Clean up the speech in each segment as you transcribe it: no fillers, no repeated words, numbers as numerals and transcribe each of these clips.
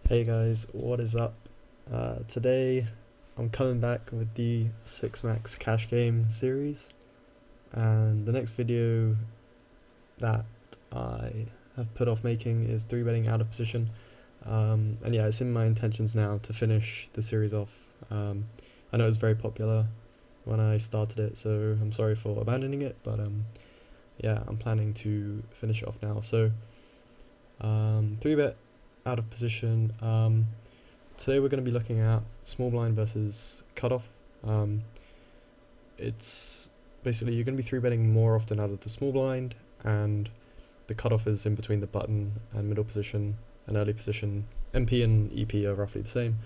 Hey guys, what is up? Today I'm coming back with the 6 Max Cash Game series, and the next video that I have put off making is 3 betting out of position. And yeah, it's in my intentions now to finish the series off. I know it was very popular when I started it, so I'm sorry for abandoning it, but yeah, I'm planning to finish it off now. So 3 bet out of position. Today we're going to be looking at small blind versus cutoff. It's basically you're going to be 3 betting more often out of the small blind, and the cutoff is in between the button and middle position and early position. MP and EP are roughly the same.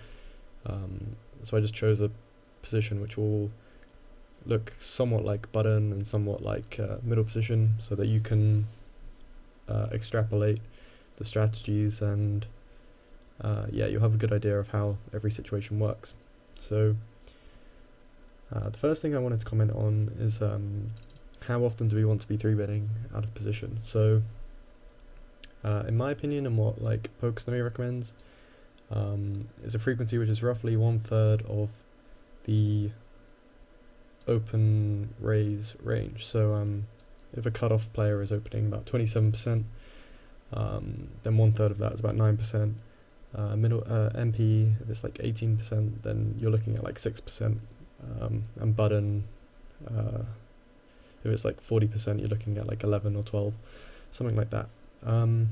So I just chose a position which will look somewhat like button and somewhat like middle position, so that you can extrapolate the strategies and yeah, you'll have a good idea of how every situation works. So the first thing I wanted to comment on is how often do we want to be 3 betting out of position. So in my opinion, and what like PokerSnowy recommends, is a frequency which is roughly 1/3 of the open raise range. So if a cutoff player is opening about 27%, then 1/3 of that is about 9%. Middle MP, if it's like 18%, then you're looking at like 6%, and button, if it's like 40%, you're looking at like 11 or 12, something like that. And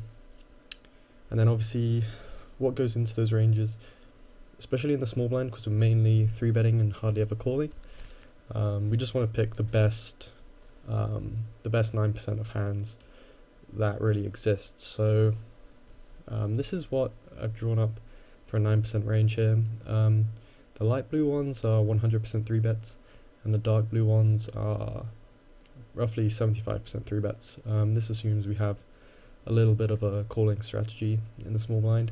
then obviously what goes into those ranges, especially in the small blind, because we're mainly 3 betting and hardly ever calling, we just want to pick the best 9% of hands that really exists. So this is what I've drawn up for a 9% range here. The light blue ones are 100% 3 bets, and the dark blue ones are roughly 75% 3 bets. This assumes we have a little bit of a calling strategy in the small blind.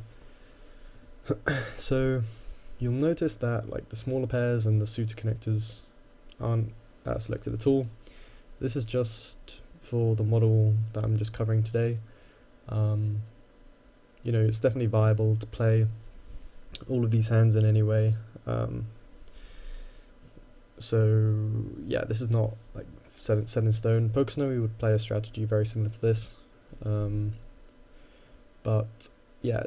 So you'll notice that like the smaller pairs and the suited connectors aren't selected at all. This is just for the model that I'm just covering today. You know, it's definitely viable to play all of these hands in any way. So yeah, this is not like set in stone. PokerSnowy would play a strategy very similar to this, but yeah,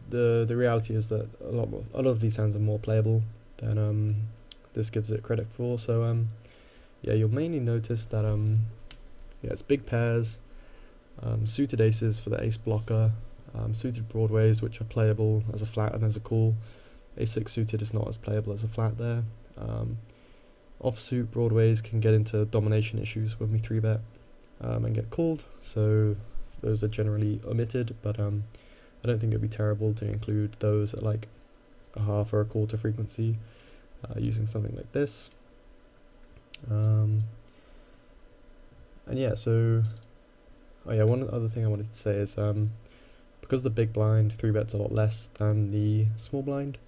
the reality is that a lot of these hands are more playable than this gives it credit for. So yeah, you'll mainly notice that yeah, it's big pairs, suited aces for the ace blocker, suited broadways which are playable as a flat and as a call. Ace-6 suited is not as playable as a flat there. Offsuit broadways can get into domination issues when we 3 bet and get called, so those are generally omitted, but I don't think it'd be terrible to include those at like a half or a quarter frequency using something like this. And yeah, so oh yeah, one other thing I wanted to say is because the big blind 3 bets a lot less than the small blind,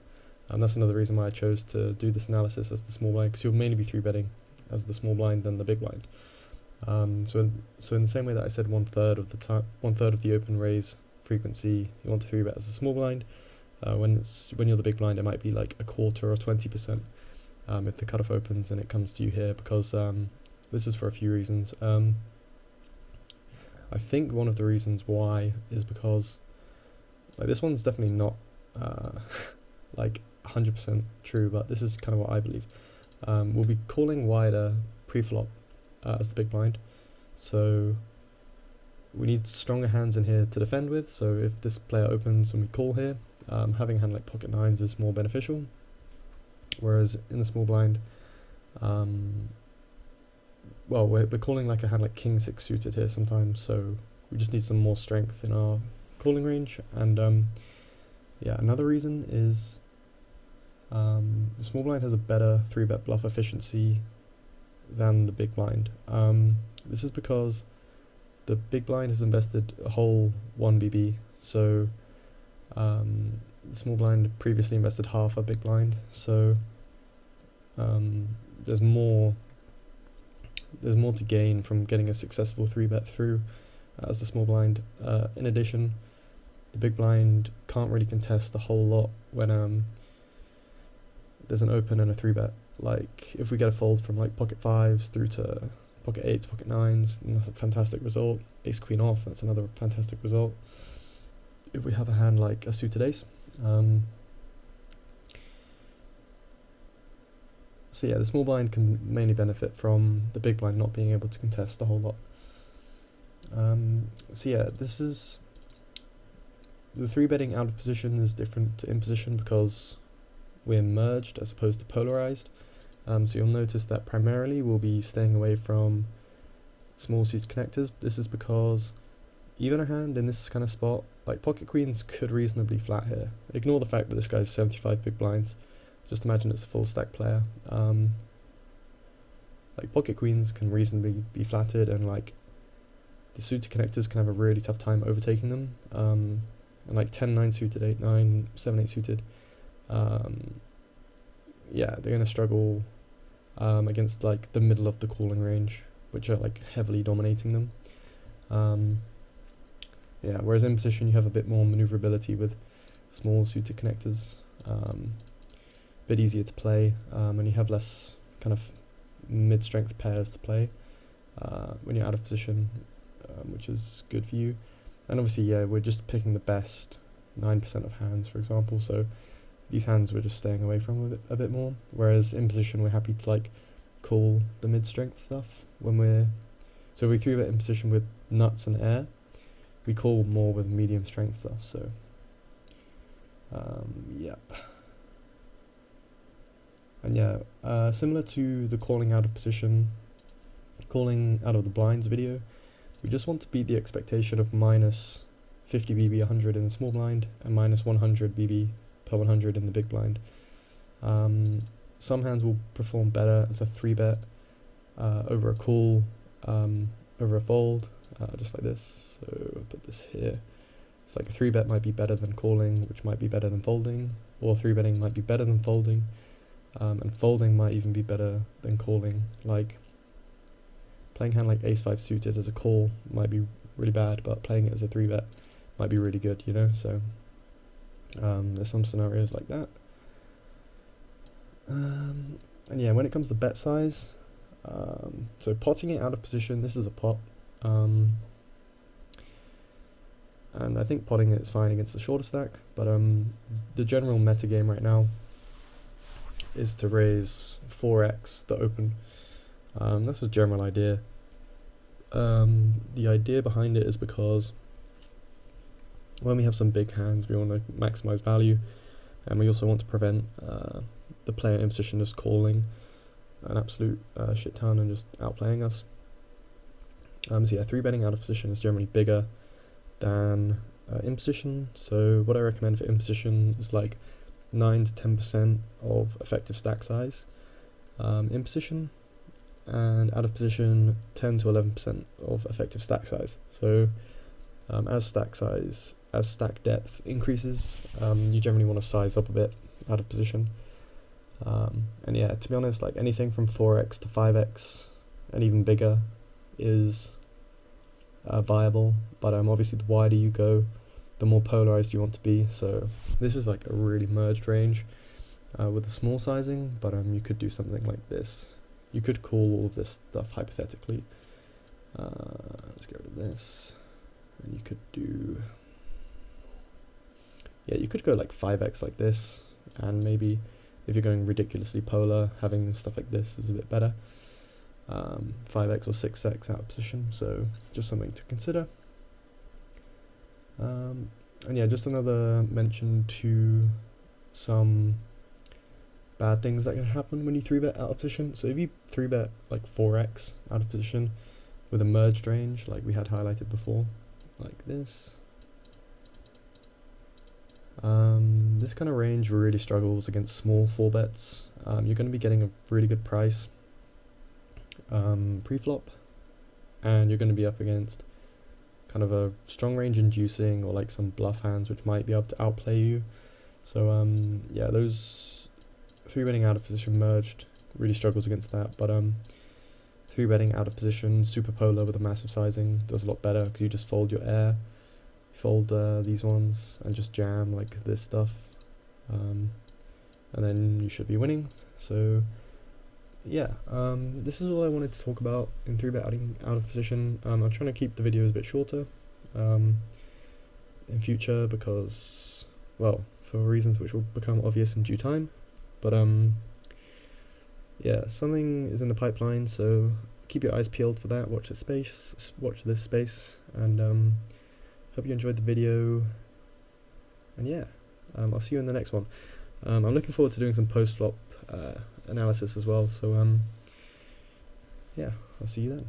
and that's another reason why I chose to do this analysis as the small blind, because you'll mainly be 3 betting as the small blind than the big blind. So in the same way that I said 1/3 of the time, 1/3 of the open raise frequency you want to 3 bet as a small blind, when you're the big blind it might be like a quarter or 20% if the cutoff opens and it comes to you here, because this is for a few reasons. I think one of the reasons why is because like this one's definitely not like 100% true, but this is kind of what I believe. We'll be calling wider pre-flop as the big blind, so we need stronger hands in here to defend with. So if this player opens and we call here, having a hand like pocket nines is more beneficial, whereas in the small blind, well, we're calling like a hand like king-6 suited here sometimes, so we just need some more strength in our calling range. And yeah, another reason is the small blind has a better 3 bet bluff efficiency than the big blind. This is because the big blind has invested a whole 1 BB, so the small blind previously invested half a big blind, so there's more to gain from getting a successful 3 bet through as the small blind. In addition, the big blind can't really contest a whole lot when there's an open and a 3-bet. Like if we get a fold from like pocket 5s through to pocket 8s, pocket 9s, and that's a fantastic result. Ace queen off, that's another fantastic result. If we have a hand like a suited ace. So yeah, the small blind can mainly benefit from the big blind not being able to contest a whole lot. So yeah, this is the 3-betting out of position is different to in position because we're merged as opposed to polarized. So you'll notice that primarily we'll be staying away from small suited connectors. This is because even a hand in this kind of spot, like pocket queens could reasonably flat here. Ignore the fact that this guy's 75 big blinds. Just imagine it's a full stack player. Like pocket queens can reasonably be flatted, and like the suited connectors can have a really tough time overtaking them. And like 10-9 suited, 8-9, 7-8 suited, yeah, they're gonna struggle against like the middle of the calling range, which are like heavily dominating them. Yeah, whereas in position you have a bit more maneuverability with small suited connectors, a bit easier to play, and you have less kind of mid-strength pairs to play when you're out of position, which is good for you. And obviously, yeah, we're just picking the best 9% of hands, for example, so these hands we're just staying away from a bit more, whereas in position we're happy to like call the mid-strength stuff when we're, so if we 3-bet in position with nuts and air, we call more with medium strength stuff. So yep. And yeah, similar to the calling out of position, calling out of the blinds video, we just want to beat the expectation of minus 50 BB 100 in the small blind and minus 100 BB per 100 in the big blind. Some hands will perform better as a 3-bet over a call, over a fold, just like this. So I'll put this here. It's like a 3-bet might be better than calling, which might be better than folding, or 3-betting might be better than folding, and folding might even be better than calling. Like playing a hand like ace-5 suited as a call might be really bad, but playing it as a 3-bet might be really good, you know. So there's some scenarios like that. And yeah, when it comes to bet size, so potting it out of position, this is a pot, and I think potting it is fine against the shorter stack, but the general meta game right now is to raise 4x the open. That's a general idea. The idea behind it is because when we have some big hands, we want to maximize value, and we also want to prevent the player in position just calling an absolute shit ton and just outplaying us. So yeah, 3-betting out of position is generally bigger than in position. So what I recommend for in position is like 9 to 10% of effective stack size in position, and out of position 10 to 11% of effective stack size. So as stack depth increases, you generally want to size up a bit out of position. And yeah, to be honest, like anything from 4x to 5x and even bigger is viable, but obviously the wider you go, the more polarized you want to be. So this is like a really merged range with the small sizing, but you could do something like this. You could call all of this stuff hypothetically. Let's get rid of this, and you could do, yeah, you could go like 5x like this, and maybe if you're going ridiculously polar, having stuff like this is a bit better. 5x or 6x out of position, so just something to consider. And yeah, just another mention to some bad things that can happen when you 3-bet out of position. So if you 3-bet like 4x out of position with a merged range like we had highlighted before, like this, this kind of range really struggles against small 4-bets. You're going to be getting a really good price pre-flop, and you're going to be up against kind of a strong range inducing or like some bluff hands which might be able to outplay you. So yeah, those 3-betting out of position merged really struggles against that, but 3-betting out of position super polar with a massive sizing does a lot better because you just fold your air. fold these ones and just jam like this stuff, and then you should be winning. So yeah, this is all I wanted to talk about in 3-bet adding out of position. I'm trying to keep the videos a bit shorter in future because, well, for reasons which will become obvious in due time. But yeah, something is in the pipeline, so keep your eyes peeled for that. Watch this space, and hope you enjoyed the video. And yeah, I'll see you in the next one. I'm looking forward to doing some post-flop analysis as well, so yeah, I'll see you then.